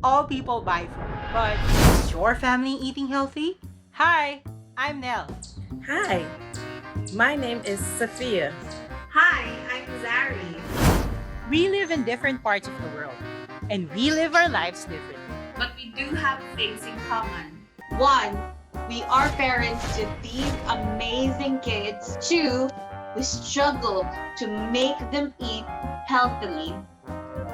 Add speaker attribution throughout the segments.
Speaker 1: all people buy food. But is your family eating healthy? Hi, I'm Nell.
Speaker 2: Hi, my name is Sophia.
Speaker 3: Hi, I'm Zari.
Speaker 1: We live in different parts of the world, and we live our lives differently.
Speaker 3: But we do have things in common. One, we are parents to these amazing kids. Two, we struggle to make them eat healthily.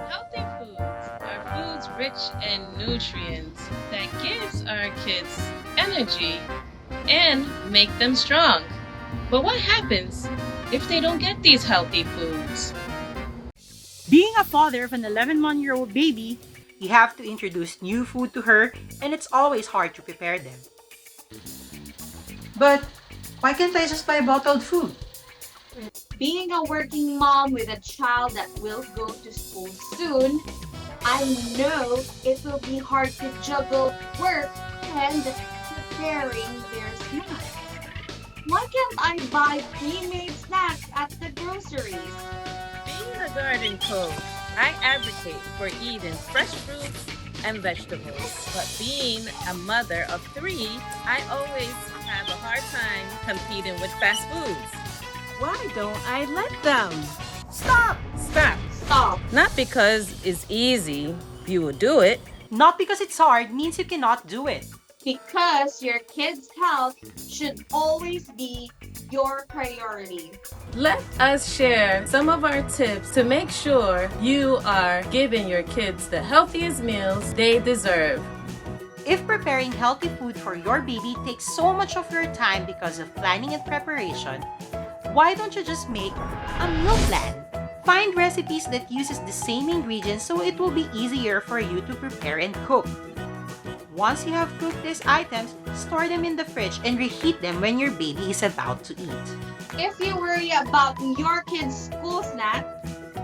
Speaker 4: Healthy foods are foods rich in nutrients that gives our kids energy and make them strong. But what happens if they don't get these healthy foods?
Speaker 1: Being a father of an 11-month-old baby, you have to introduce new food to her, and it's always hard to prepare them. But why can't I just buy bottled food?
Speaker 3: Being a working mom with a child that will go to school soon, I know it will be hard to juggle work and preparing their snacks. Why can't I buy pre-made snacks at the groceries?
Speaker 2: Being a garden coach, I advocate for eating fresh fruits and vegetables. But being a mother of 3, I always have a hard time competing with fast foods. Why don't I let them?
Speaker 1: Stop!
Speaker 3: Stop.
Speaker 2: Not because it's easy, you will do it.
Speaker 1: Not because it's hard means you cannot do it.
Speaker 3: Because your kids' health should always be your priority.
Speaker 2: Let us share some of our tips to make sure you are giving your kids the healthiest meals they deserve.
Speaker 1: If preparing healthy food for your baby takes so much of your time because of planning and preparation, why don't you just make a meal plan? Find recipes that uses the same ingredients so it will be easier for you to prepare and cook. Once you have cooked these items, store them in the fridge and reheat them when your baby is about to eat.
Speaker 3: If you worry about your kids' school snack,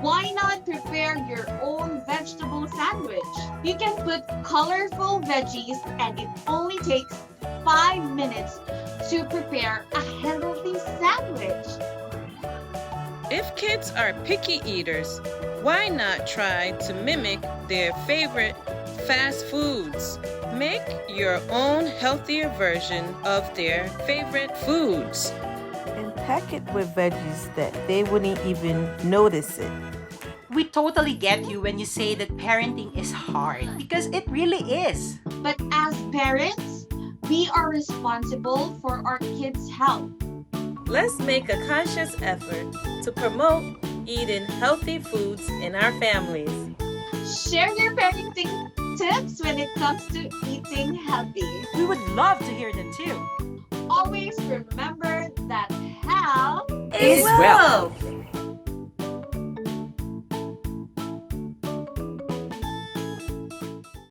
Speaker 3: why not prepare your own vegetable sandwich? You can put colorful veggies and it only takes 5 minutes to prepare a healthy sandwich.
Speaker 4: If kids are picky eaters, why not try to mimic their favorite fast foods? Make your own healthier version of their favorite foods.
Speaker 5: And pack it with veggies that they wouldn't even notice it.
Speaker 1: We totally get you when you say that parenting is hard, because it really is.
Speaker 3: But as parents, we are responsible for our kids' health.
Speaker 2: Let's make a conscious effort to promote eating healthy foods in our families.
Speaker 3: Share your parenting tips when it comes to eating healthy.
Speaker 1: We would love to hear them too.
Speaker 3: Always remember that health
Speaker 1: Is wealth.